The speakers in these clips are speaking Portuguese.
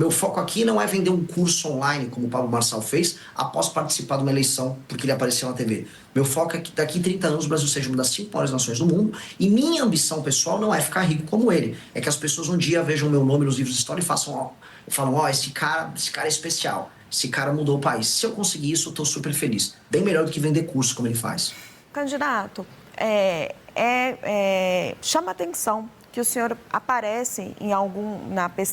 Meu foco aqui não é vender um curso online, como o Pablo Marçal fez, após participar de uma eleição, porque ele apareceu na TV. Meu foco é que daqui a 30 anos o Brasil seja uma das 5 maiores nações do mundo, e minha ambição pessoal não é ficar rico como ele. É que as pessoas um dia vejam meu nome nos livros de história e falam, ó, esse cara é especial, esse cara mudou o país. Se eu conseguir isso, eu tô super feliz. Bem melhor do que vender curso, como ele faz. Candidato, chama atenção que o senhor aparece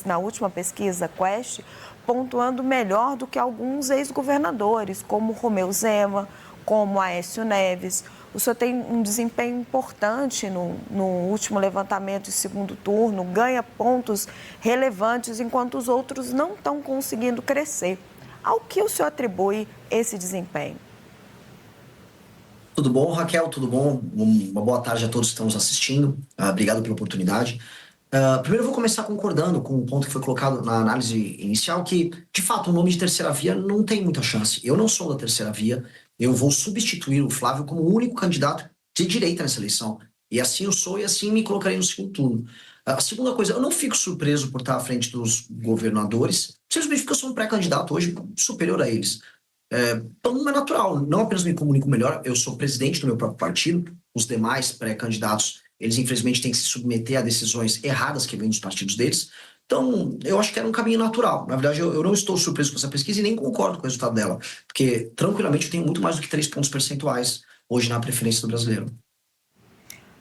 na última pesquisa Quest, pontuando melhor do que alguns ex-governadores, como Romeu Zema, como Aécio Neves. O senhor tem um desempenho importante no último levantamento de segundo turno, ganha pontos relevantes, enquanto os outros não estão conseguindo crescer. Ao que o senhor atribui esse desempenho? Tudo bom, Raquel? Tudo bom? Uma boa tarde a todos que estão nos assistindo. Obrigado pela oportunidade. Primeiro, eu vou começar concordando com o ponto que foi colocado na análise inicial, que, de fato, o nome de terceira via não tem muita chance. Eu não sou da terceira via, eu vou substituir o Flávio como o único candidato de direita nessa eleição. E assim eu sou, e assim me colocarei no segundo turno. A segunda coisa, eu não fico surpreso por estar à frente dos governadores, simplesmente porque eu sou um pré-candidato hoje superior a eles. Então é natural, não apenas me comunico melhor, eu sou presidente do meu próprio partido, os demais pré-candidatos, eles infelizmente têm que se submeter a decisões erradas que vêm dos partidos deles, então eu acho que era um caminho natural. Na verdade, eu não estou surpreso com essa pesquisa e nem concordo com o resultado dela, porque tranquilamente eu tenho muito mais do que 3 pontos percentuais hoje na preferência do brasileiro.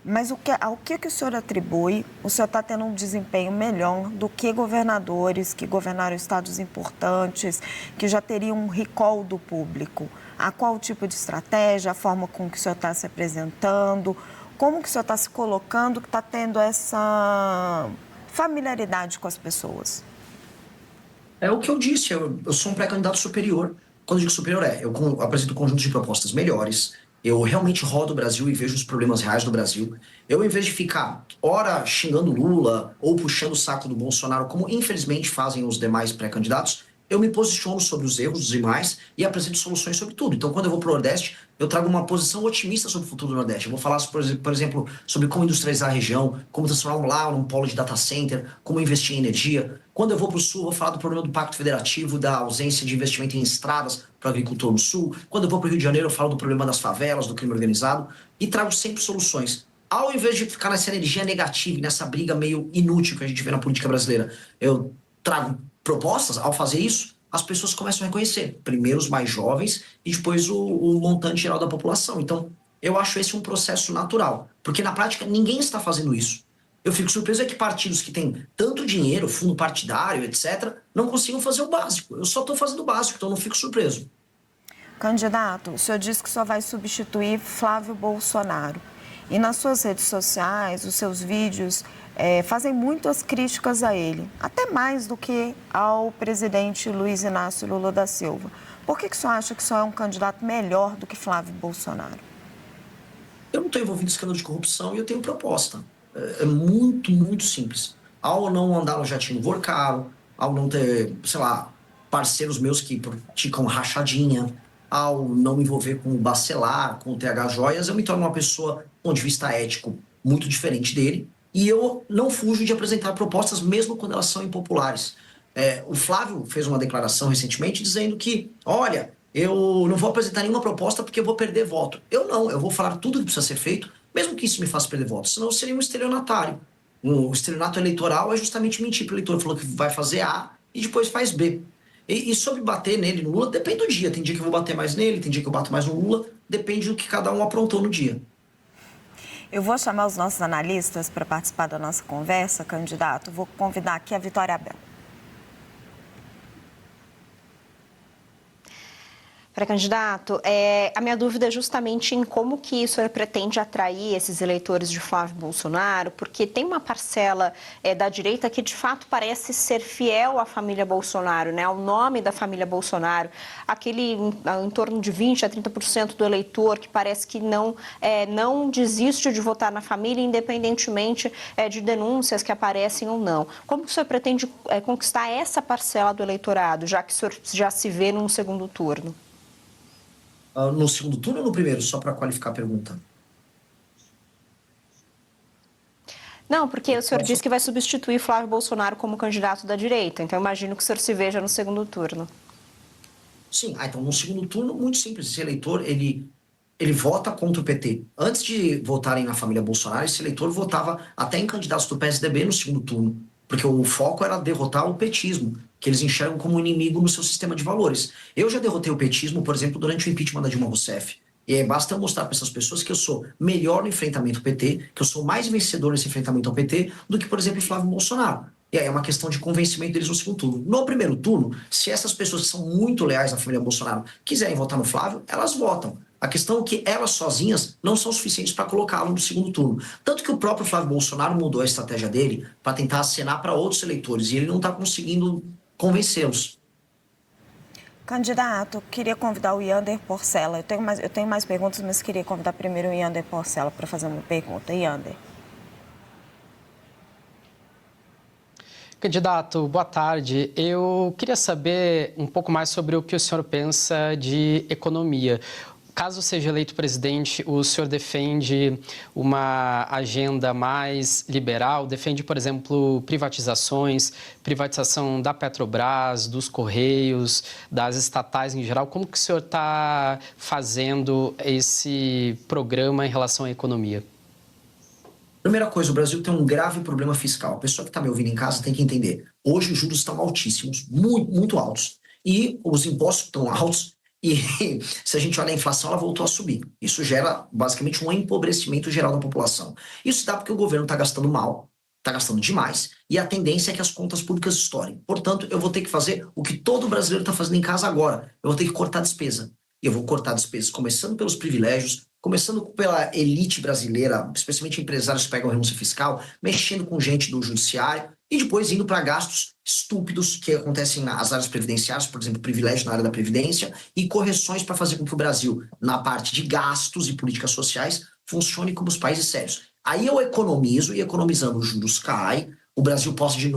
Mas ao que o senhor atribui? O senhor está tendo um desempenho melhor do que governadores que governaram estados importantes, que já teriam um recall do público? A qual tipo de estratégia, a forma com que o senhor está se apresentando, como que o senhor está se colocando, que está tendo essa familiaridade com as pessoas? É o que eu disse, eu sou um pré-candidato superior. Quando eu digo superior, eu apresento conjuntos de propostas melhores, eu realmente rodo o Brasil e vejo os problemas reais do Brasil. Eu, em vez de ficar, ora, xingando Lula ou puxando o saco do Bolsonaro, como infelizmente fazem os demais pré-candidatos, eu me posiciono sobre os erros dos demais e apresento soluções sobre tudo. Então, quando eu vou para o Nordeste, eu trago uma posição otimista sobre o futuro do Nordeste. Eu vou falar, por exemplo, sobre como industrializar a região, como transformar lá num polo de data center, como investir em energia. Quando eu vou para o Sul, eu vou falar do problema do Pacto Federativo, da ausência de investimento em estradas para o agricultor no Sul. Quando eu vou para o Rio de Janeiro, eu falo do problema das favelas, do crime organizado e trago sempre soluções. Ao invés de ficar nessa energia negativa e nessa briga meio inútil que a gente vê na política brasileira, eu trago propostas. Ao fazer isso, as pessoas começam a reconhecer. Primeiro os mais jovens e depois o montante geral da população. Então, eu acho esse um processo natural. Porque, na prática, ninguém está fazendo isso. Eu fico surpreso é que partidos que têm tanto dinheiro, fundo partidário, etc., não consigam fazer o básico. Eu só estou fazendo o básico, então não fico surpreso. Candidato, o senhor disse que só vai substituir Flávio Bolsonaro. E nas suas redes sociais, os seus vídeos fazem muitas críticas a ele, até mais do que ao presidente Luiz Inácio Lula da Silva. Por que o senhor acha que só é um candidato melhor do que Flávio Bolsonaro? Eu não estou envolvido em escândalo de corrupção e eu tenho proposta. É muito, muito simples. Ao não andar no jatinho Vorcaro, ao não ter, sei lá, parceiros meus que praticam rachadinha, ao não me envolver com o Bacelar, com o TH Joias, eu me torno uma pessoa, do ponto de vista ético, muito diferente dele. E eu não fujo de apresentar propostas, mesmo quando elas são impopulares. O Flávio fez uma declaração recentemente dizendo que, olha, eu não vou apresentar nenhuma proposta porque eu vou perder voto. Eu não, eu vou falar tudo que precisa ser feito, mesmo que isso me faça perder voto, senão eu seria um estelionatário. O estelionato eleitoral é justamente mentir para o eleitor, falou que vai fazer A e depois faz B. E sobre bater nele, no Lula, depende do dia. Tem dia que eu vou bater mais nele, tem dia que eu bato mais no Lula, depende do que cada um aprontou no dia. Eu vou chamar os nossos analistas para participar da nossa conversa, candidato. Vou convidar aqui a Vitória Abel. Pré-candidato, a minha dúvida é justamente em como que o senhor pretende atrair esses eleitores de Flávio Bolsonaro, porque tem uma parcela da direita que de fato parece ser fiel à família Bolsonaro, né, ao nome da família Bolsonaro, aquele em torno de 20% a 30% do eleitor que parece que não desiste de votar na família, independentemente de denúncias que aparecem ou não. Como que o senhor pretende conquistar essa parcela do eleitorado, já que o senhor já se vê num segundo turno? No segundo turno ou no primeiro? Só para qualificar a pergunta. Não, porque o senhor disse que vai substituir Flávio Bolsonaro como candidato da direita, então eu imagino que o senhor se veja no segundo turno. Sim, então no segundo turno, muito simples, esse eleitor, ele vota contra o PT. Antes de votarem na família Bolsonaro, esse eleitor votava até em candidatos do PSDB no segundo turno, porque o foco era derrotar o petismo, que eles enxergam como inimigo no seu sistema de valores. Eu já derrotei o petismo, por exemplo, durante o impeachment da Dilma Rousseff. E aí basta eu mostrar para essas pessoas que eu sou melhor no enfrentamento ao PT, que eu sou mais vencedor nesse enfrentamento ao PT do que, por exemplo, Flávio Bolsonaro. E aí é uma questão de convencimento deles no segundo turno. No primeiro turno, se essas pessoas que são muito leais à família Bolsonaro quiserem votar no Flávio, elas votam. A questão é que elas sozinhas não são suficientes para colocá-lo no segundo turno. Tanto que o próprio Flávio Bolsonaro mudou a estratégia dele para tentar acenar para outros eleitores e ele não está conseguindo convencê-los. Candidato, queria convidar o Yander Porcela. Eu tenho mais perguntas, mas queria convidar primeiro o Yander Porcela para fazer uma pergunta. Yander. Candidato, boa tarde. Eu queria saber um pouco mais sobre o que o senhor pensa de economia. Caso seja eleito presidente, o senhor defende uma agenda mais liberal? Defende, por exemplo, privatizações, privatização da Petrobras, dos Correios, das estatais em geral? Como que o senhor está fazendo esse programa em relação à economia? Primeira coisa, o Brasil tem um grave problema fiscal. A pessoa que está me ouvindo em casa tem que entender. Hoje os juros estão altíssimos, muito, muito altos. E os impostos estão altos. E se a gente olha a inflação, ela voltou a subir. Isso gera basicamente um empobrecimento geral da população. Isso dá porque o governo está gastando mal, está gastando demais, e a tendência é que as contas públicas estourem. Portanto, eu vou ter que fazer o que todo brasileiro está fazendo em casa agora. Eu vou ter que cortar despesa. E eu vou cortar despesas começando pelos privilégios, começando pela elite brasileira, especialmente empresários que pegam renúncia fiscal, mexendo com gente do judiciário, e depois indo para gastos estúpidos que acontecem nas áreas previdenciárias, por exemplo, privilégio na área da Previdência, e correções para fazer com que o Brasil, na parte de gastos e políticas sociais, funcione como os países sérios. Aí eu economizo, e economizando os juros cai, o Brasil pode,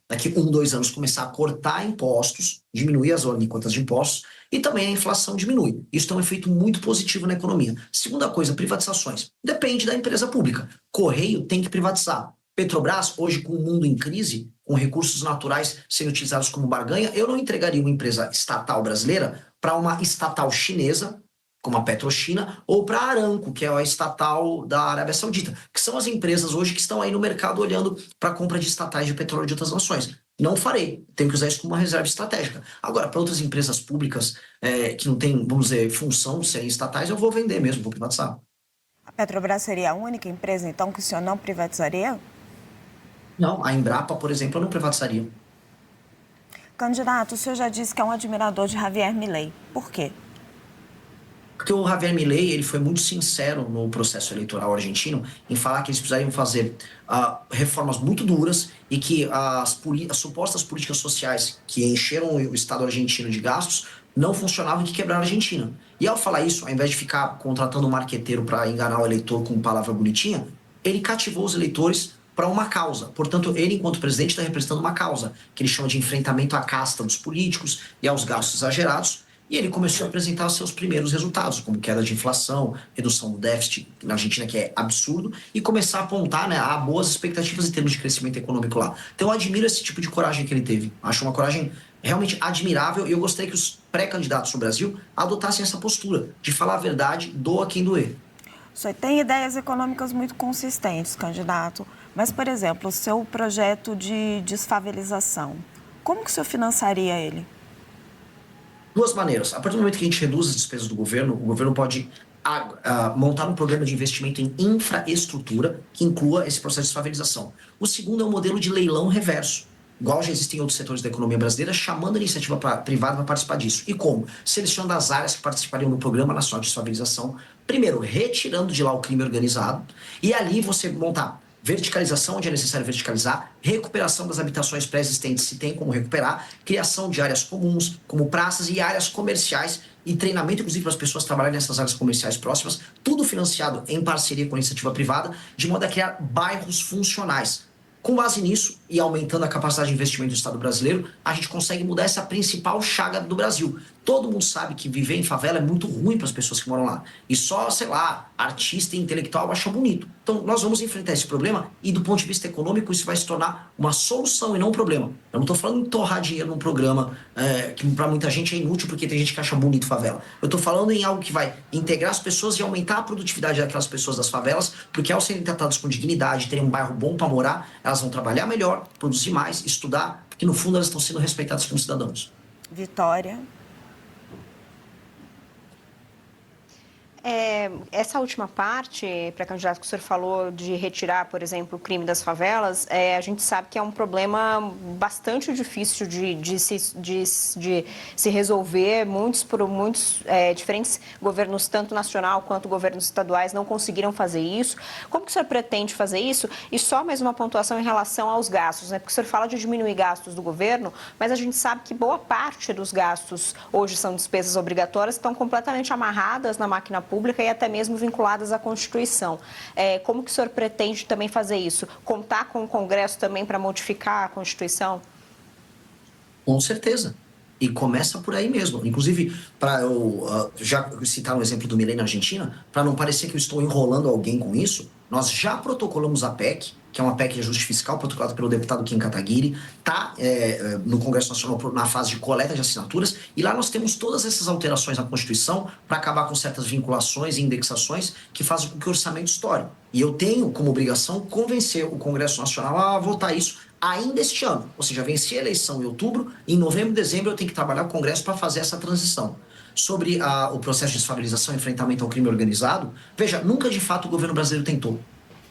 daqui 2 anos, começar a cortar impostos, diminuir as alíquotas de impostos, e também a inflação diminui. Isso tem um efeito muito positivo na economia. Segunda coisa, privatizações. Depende da empresa pública. Correio tem que privatizar. Petrobras, hoje com o mundo em crise, com recursos naturais sendo utilizados como barganha, eu não entregaria uma empresa estatal brasileira para uma estatal chinesa, como a PetroChina, ou para a Aramco, que é a estatal da Arábia Saudita, que são as empresas hoje que estão aí no mercado olhando para a compra de estatais de petróleo de outras nações. Não farei, tenho que usar isso como uma reserva estratégica. Agora, para outras empresas públicas que não têm, vamos dizer, função de serem estatais, eu vou vender mesmo, vou privatizar. A Petrobras seria a única empresa, então, que o senhor não privatizaria? Não, a Embrapa, por exemplo, eu não privatizaria. Candidato, o senhor já disse que é um admirador de Javier Milei. Por quê? Porque o Javier Milei, ele foi muito sincero no processo eleitoral argentino em falar que eles precisariam fazer reformas muito duras e que as supostas políticas sociais que encheram o Estado argentino de gastos não funcionavam e que quebraram a Argentina. E ao falar isso, ao invés de ficar contratando um marqueteiro para enganar o eleitor com palavra bonitinha, ele cativou os eleitores para uma causa. Portanto, ele, enquanto presidente, está representando uma causa, que ele chama de enfrentamento à casta dos políticos e aos gastos exagerados. E ele começou a apresentar seus primeiros resultados, como queda de inflação, redução do déficit na Argentina, que é absurdo, e começar a apontar, né, a boas expectativas em termos de crescimento econômico lá. Então eu admiro esse tipo de coragem que ele teve. Acho uma coragem realmente admirável e eu gostaria que os pré-candidatos no Brasil adotassem essa postura de falar a verdade, doa quem doer. O senhor tem ideias econômicas muito consistentes, candidato, mas, por exemplo, o seu projeto de desfavelização, como que o senhor financiaria ele? Duas maneiras. A partir do momento que a gente reduz as despesas do governo, o governo pode montar um programa de investimento em infraestrutura que inclua esse processo de desfavelização. O segundo é um modelo de leilão reverso, igual já existem em outros setores da economia brasileira, chamando a iniciativa privada para participar disso. E como? Selecionando as áreas que participariam no Programa Nacional de Desfavelização, primeiro retirando de lá o crime organizado, e ali você montar verticalização onde é necessário verticalizar, recuperação das habitações pré-existentes se tem como recuperar, criação de áreas comuns, como praças e áreas comerciais e treinamento, inclusive, para as pessoas trabalharem nessas áreas comerciais próximas, tudo financiado em parceria com a iniciativa privada, de modo a criar bairros funcionais. Com base nisso, e aumentando a capacidade de investimento do Estado brasileiro, a gente consegue mudar essa principal chaga do Brasil. Todo mundo sabe que viver em favela é muito ruim para as pessoas que moram lá. E só, sei lá, artista e intelectual acha bonito. Então, nós vamos enfrentar esse problema e, do ponto de vista econômico, isso vai se tornar uma solução e não um problema. Eu não estou falando em torrar dinheiro num programa que para muita gente é inútil porque tem gente que acha bonito favela. Eu estou falando em algo que vai integrar as pessoas e aumentar a produtividade daquelas pessoas das favelas, porque ao serem tratadas com dignidade, terem um bairro bom para morar, elas vão trabalhar melhor, produzir mais, estudar, porque no fundo elas estão sendo respeitadas como cidadãos. Vitória. Essa última parte, pré-candidato, que o senhor falou de retirar, por exemplo, o crime das favelas, a gente sabe que é um problema bastante difícil de se resolver. Muitos diferentes governos, tanto nacional quanto governos estaduais, não conseguiram fazer isso. Como que o senhor pretende fazer isso? E só mais uma pontuação em relação aos gastos, né? Porque o senhor fala de diminuir gastos do governo, mas a gente sabe que boa parte dos gastos hoje são despesas obrigatórias, estão completamente amarradas na máquina pública e até mesmo vinculadas à Constituição. Como que o senhor pretende também fazer isso? Contar com o Congresso também para modificar a Constituição? Com certeza. E começa por aí mesmo. Inclusive, para eu já citar um exemplo do Milei na Argentina, para não parecer que eu estou enrolando alguém com isso, nós já protocolamos a PEC, que é uma PEC de ajuste fiscal, protocolada pelo deputado Kim Kataguiri, está no Congresso Nacional na fase de coleta de assinaturas, e lá nós temos todas essas alterações na Constituição para acabar com certas vinculações e indexações que fazem com que o orçamento estoure. E eu tenho como obrigação convencer o Congresso Nacional a votar isso ainda este ano. Ou seja, venci a eleição em outubro, e em novembro e dezembro eu tenho que trabalhar com o Congresso para fazer essa transição. Sobre o processo de desfavelização e enfrentamento ao crime organizado, veja, nunca de fato o governo brasileiro tentou.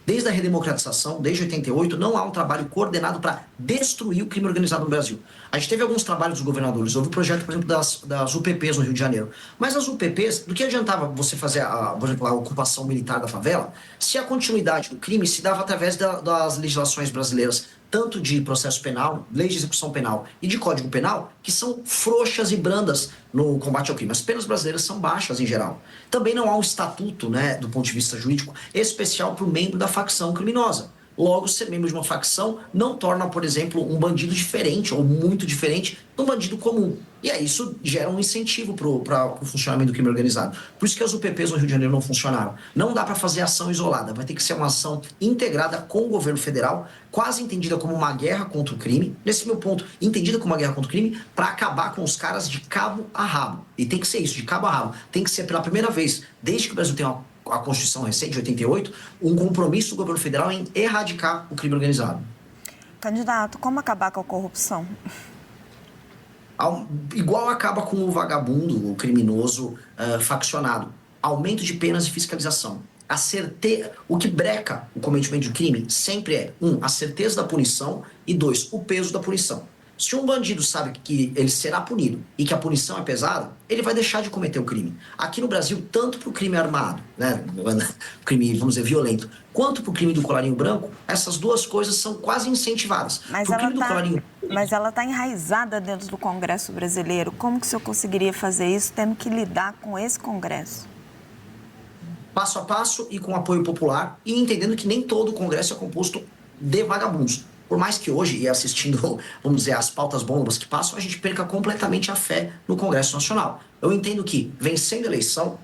Desde a redemocratização, desde 88, não há um trabalho coordenado para destruir o crime organizado no Brasil. A gente teve alguns trabalhos dos governadores. Houve o projeto, por exemplo, das UPPs no Rio de Janeiro. Mas as UPPs, do que adiantava você fazer, por exemplo, a ocupação militar da favela, se a continuidade do crime se dava através das legislações brasileiras, tanto de processo penal, leis de execução penal e de código penal, que são frouxas e brandas no combate ao crime. As penas brasileiras são baixas em geral. Também não há um estatuto, né, do ponto de vista jurídico, especial para o membro da facção criminosa. Logo, ser membro de uma facção não torna, por exemplo, um bandido diferente ou muito diferente de um bandido comum. E aí isso gera um incentivo para o funcionamento do crime organizado. Por isso que as UPPs no Rio de Janeiro não funcionaram. Não dá para fazer ação isolada, vai ter que ser uma ação integrada com o governo federal, quase entendida como uma guerra contra o crime. Nesse meu ponto, entendida como uma guerra contra o crime, para acabar com os caras de cabo a rabo. E tem que ser isso, de cabo a rabo. Tem que ser pela primeira vez, desde que o Brasil tem a Constituição recente, de 88, um compromisso do governo federal em erradicar o crime organizado. Candidato, como acabar com a corrupção? Igual acaba com o vagabundo, o criminoso faccionado. Aumento de penas e fiscalização. O que breca o cometimento de crime sempre é, a certeza da punição e 2, o peso da punição. Se um bandido sabe que ele será punido e que a punição é pesada, ele vai deixar de cometer o crime. Aqui no Brasil, tanto para o crime armado, né, o crime, vamos dizer, violento, quanto para o crime do colarinho branco, essas duas coisas são quase incentivadas. Mas ela está enraizada dentro do Congresso brasileiro. Como que o senhor conseguiria fazer isso tendo que lidar com esse Congresso? Passo a passo e com apoio popular, e entendendo que nem todo o Congresso é composto de vagabundos. Por mais que hoje, e assistindo, vamos dizer, as pautas bombas que passam, a gente perca completamente a fé no Congresso Nacional. Eu entendo que, vencendo a eleição,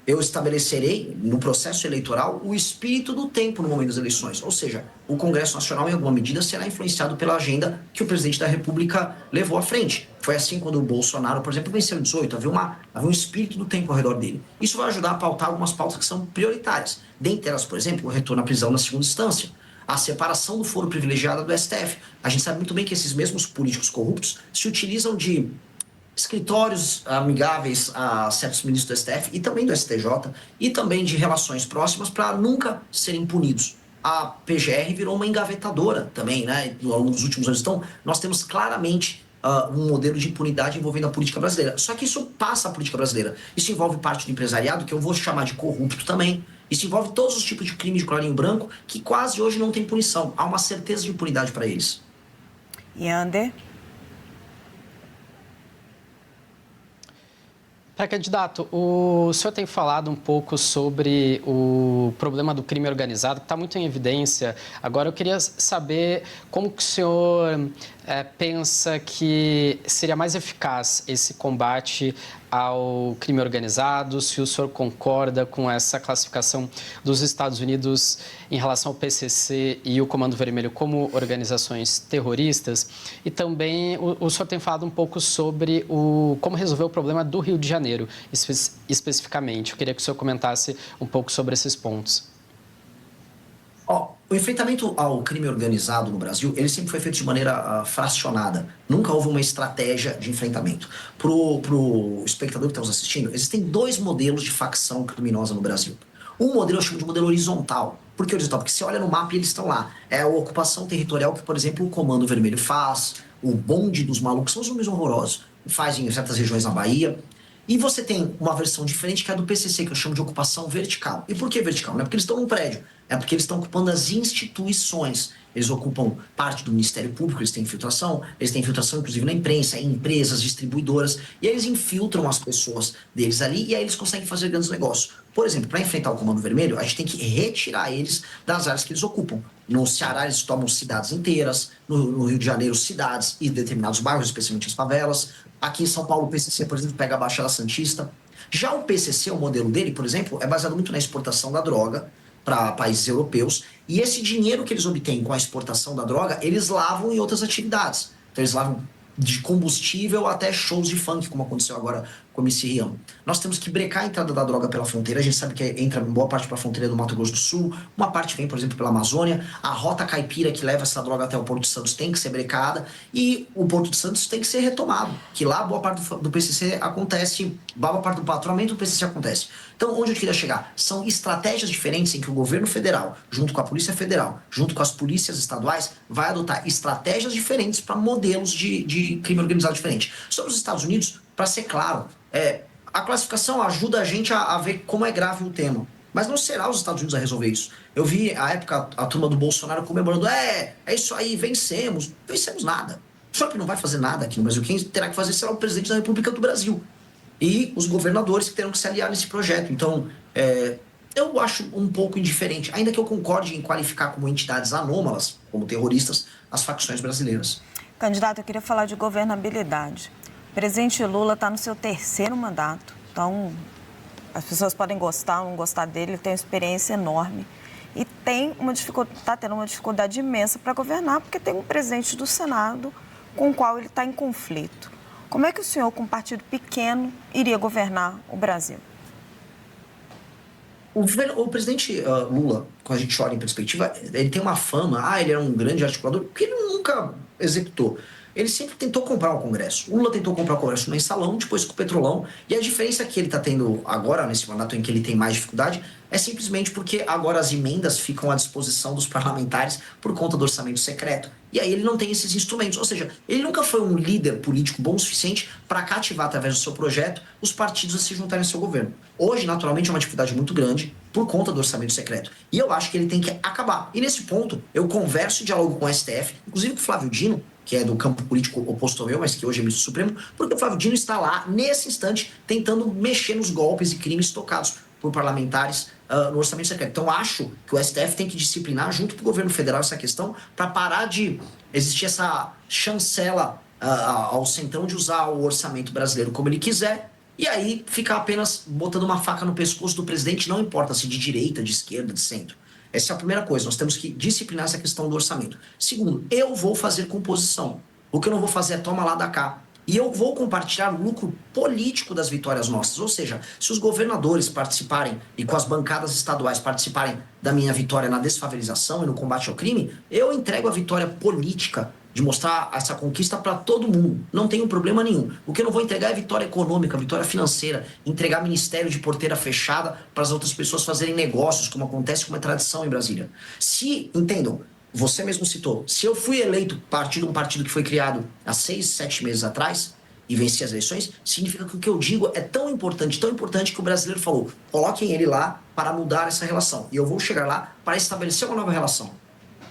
eu estabelecerei, no processo eleitoral, o espírito do tempo no momento das eleições. Ou seja, o Congresso Nacional, em alguma medida, será influenciado pela agenda que o presidente da República levou à frente. Foi assim quando o Bolsonaro, por exemplo, venceu em 18, havia um espírito do tempo ao redor dele. Isso vai ajudar a pautar algumas pautas que são prioritárias. Dentre elas, por exemplo, o retorno à prisão na segunda instância, a separação do foro privilegiado do STF. A gente sabe muito bem que esses mesmos políticos corruptos se utilizam de escritórios amigáveis a certos ministros do STF e também do STJ e também de relações próximas para nunca serem punidos. A PGR virou uma engavetadora também, né, ao longo dos últimos anos. Então, nós temos claramente um modelo de impunidade envolvendo a política brasileira. Só que isso passa a política brasileira. Isso envolve parte do empresariado, que eu vou chamar de corrupto também. Isso envolve todos os tipos de crimes de colarinho branco que quase hoje não tem punição. Há uma certeza de impunidade para eles. Yander? Candidato, o senhor tem falado um pouco sobre o problema do crime organizado, que está muito em evidência. Agora, eu queria saber como que o senhor pensa que seria mais eficaz esse combate ao crime organizado, se o senhor concorda com essa classificação dos Estados Unidos em relação ao PCC e o Comando Vermelho como organizações terroristas. E também o senhor tem falado um pouco sobre como resolver o problema do Rio de Janeiro, especificamente. Eu queria que o senhor comentasse um pouco sobre esses pontos. O enfrentamento ao crime organizado no Brasil, ele sempre foi feito de maneira fracionada. Nunca houve uma estratégia de enfrentamento. Pro espectador que está nos assistindo, existem 2 modelos de facção criminosa no Brasil. Um modelo eu chamo de modelo horizontal. Por que horizontal? Porque você olha no mapa e eles estão lá. É a ocupação territorial que, por exemplo, o Comando Vermelho faz, o bonde dos malucos, são os nomes horrorosos, faz em certas regiões na Bahia. E você tem uma versão diferente que é a do PCC, que eu chamo de ocupação vertical. E por que vertical? Não é porque eles estão num prédio, é porque eles estão ocupando as instituições. Eles ocupam parte do Ministério Público, eles têm infiltração inclusive na imprensa, em empresas, distribuidoras, e eles infiltram as pessoas deles ali e aí eles conseguem fazer grandes negócios. Por exemplo, para enfrentar o Comando Vermelho, a gente tem que retirar eles das áreas que eles ocupam. No Ceará, eles tomam cidades inteiras, no Rio de Janeiro, cidades e determinados bairros, especialmente as favelas. Aqui em São Paulo, o PCC, por exemplo, pega a Baixada Santista. Já o PCC, o modelo dele, por exemplo, é baseado muito na exportação da droga para países europeus, e esse dinheiro que eles obtêm com a exportação da droga, eles lavam em outras atividades. Então eles lavam de combustível até shows de funk, como aconteceu agora com o MC Rian. Nós temos que brecar a entrada da droga pela fronteira. A gente sabe que entra boa parte para a fronteira do Mato Grosso do Sul, uma parte vem, por exemplo, pela Amazônia. A rota caipira que leva essa droga até o Porto de Santos tem que ser brecada e o Porto de Santos tem que ser retomado, que lá boa parte do PCC acontece, boa parte do patrulhamento do PCC acontece. Então, onde eu queria chegar? São estratégias diferentes em que o governo federal, junto com a Polícia Federal, junto com as polícias estaduais, vai adotar estratégias diferentes para modelos de crime organizado diferente. Sobre os Estados Unidos, para ser claro, a classificação ajuda a gente a ver como é grave o tema. Mas não será os Estados Unidos a resolver isso. Eu vi, à época, a turma do Bolsonaro comemorando, é isso aí, vencemos. Vencemos nada. O Trump não vai fazer nada aqui no Brasil. Quem terá que fazer será o presidente da República do Brasil. E os governadores que terão que se aliar nesse projeto. Então, eu acho um pouco indiferente, ainda que eu concorde em qualificar como entidades anômalas, como terroristas, as facções brasileiras. Candidato, eu queria falar de governabilidade. O presidente Lula está no seu 3º mandato, então as pessoas podem gostar ou não gostar dele, ele tem uma experiência enorme e está tendo uma dificuldade imensa para governar, porque tem um presidente do Senado com o qual ele está em conflito. Como é que o senhor, com um partido pequeno, iria governar o Brasil? O presidente Lula, quando a gente olha em perspectiva, ele tem uma fama, ele era um grande articulador, porque ele nunca executou. Ele sempre tentou comprar o Congresso. O Lula tentou comprar o Congresso no mensalão, depois com o Petrolão. E a diferença que ele está tendo agora, nesse mandato em que ele tem mais dificuldade, é simplesmente porque agora as emendas ficam à disposição dos parlamentares por conta do orçamento secreto. E aí ele não tem esses instrumentos. Ou seja, ele nunca foi um líder político bom o suficiente para cativar, através do seu projeto, os partidos a se juntarem ao seu governo. Hoje, naturalmente, é uma dificuldade muito grande por conta do orçamento secreto. E eu acho que ele tem que acabar. E nesse ponto, eu converso e dialogo com o STF, inclusive com o Flávio Dino, que é do campo político oposto ao meu, mas que hoje é ministro supremo, porque o Flávio Dino está lá, nesse instante, tentando mexer nos golpes e crimes tocados por parlamentares no orçamento secreto. Então, acho que o STF tem que disciplinar, junto com o governo federal, essa questão, para parar de existir essa chancela ao centrão de usar o orçamento brasileiro como ele quiser, e aí ficar apenas botando uma faca no pescoço do presidente, não importa se de direita, de esquerda, de centro. Essa é a primeira coisa, nós temos que disciplinar essa questão do orçamento. Segundo, eu vou fazer composição. O que eu não vou fazer é toma lá da cá. E eu vou compartilhar o lucro político das vitórias nossas. Ou seja, se os governadores participarem e com as bancadas estaduais participarem da minha vitória na desfavelização e no combate ao crime, eu entrego a vitória política de mostrar essa conquista para todo mundo. Não tenho problema nenhum. O que eu não vou entregar é vitória econômica, vitória financeira, entregar ministério de porteira fechada para as outras pessoas fazerem negócios, como acontece com uma tradição em Brasília. Entendam, você mesmo citou, se eu fui eleito de um partido que foi criado há 6, 7 meses atrás e venci as eleições, significa que o que eu digo é tão importante que o brasileiro falou, coloquem ele lá para mudar essa relação. E eu vou chegar lá para estabelecer uma nova relação.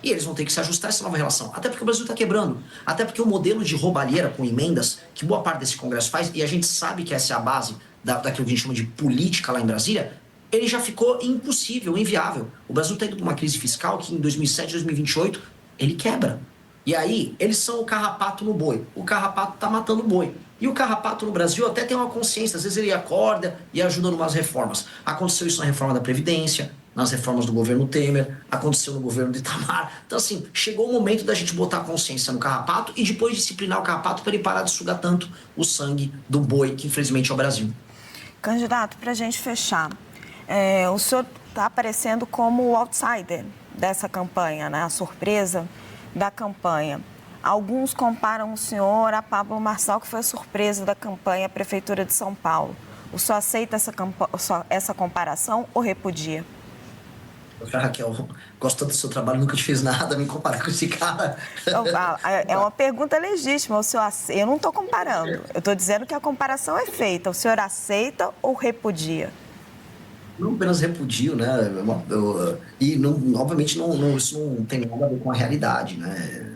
E eles vão ter que se ajustar a essa nova relação. Até porque o Brasil está quebrando. Até porque o modelo de roubalheira com emendas, que boa parte desse Congresso faz, e a gente sabe que essa é a base daquilo que a gente chama de política lá em Brasília, ele já ficou impossível, inviável. O Brasil está indo para uma crise fiscal que em 2007, 2028, ele quebra. E aí, eles são o carrapato no boi. O carrapato está matando o boi. E o carrapato no Brasil até tem uma consciência. Às vezes ele acorda e ajuda em umas reformas. Aconteceu isso na reforma da Previdência, nas reformas do governo Temer, aconteceu no governo de Itamar. Então, assim, chegou o momento da gente botar a consciência no carrapato e depois disciplinar o carrapato para ele parar de sugar tanto o sangue do boi, que infelizmente é o Brasil. Candidato, para a gente fechar, o senhor está aparecendo como o outsider dessa campanha, né? A surpresa da campanha. Alguns comparam o senhor a Pablo Marçal, que foi a surpresa da campanha à Prefeitura de São Paulo. O senhor aceita essa comparação ou repudia? Raquel, gosto tanto do seu trabalho, nunca te fiz nada, me comparar com esse cara. É uma pergunta legítima. Eu não estou comparando, eu estou dizendo que a comparação é feita. O senhor aceita ou repudia? Não apenas repudio, né? E, obviamente, isso não tem nada a ver com a realidade, né?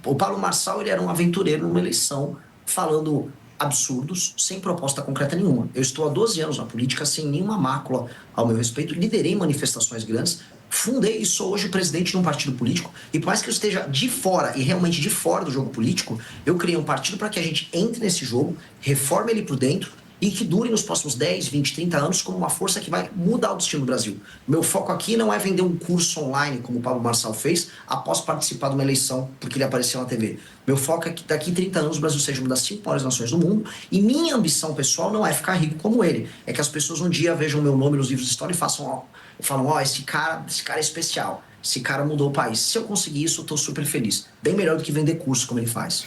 O Pablo Marçal, ele era um aventureiro numa eleição, falando absurdos, sem proposta concreta nenhuma. Eu estou há 12 anos na política, sem nenhuma mácula ao meu respeito, liderei manifestações grandes, fundei e sou hoje presidente de um partido político, e por mais que eu esteja de fora, e realmente de fora do jogo político, eu criei um partido para que a gente entre nesse jogo, reforme ele por dentro, e que dure nos próximos 10, 20, 30 anos como uma força que vai mudar o destino do Brasil. Meu foco aqui não é vender um curso online, como o Pablo Marçal fez, após participar de uma eleição, porque ele apareceu na TV. Meu foco é que daqui a 30 anos o Brasil seja uma das 5 maiores nações do mundo, e minha ambição pessoal não é ficar rico como ele, é que as pessoas um dia vejam meu nome nos livros de história e falam, esse cara é especial, esse cara mudou o país. Se eu conseguir isso, eu estou super feliz. Bem melhor do que vender curso como ele faz.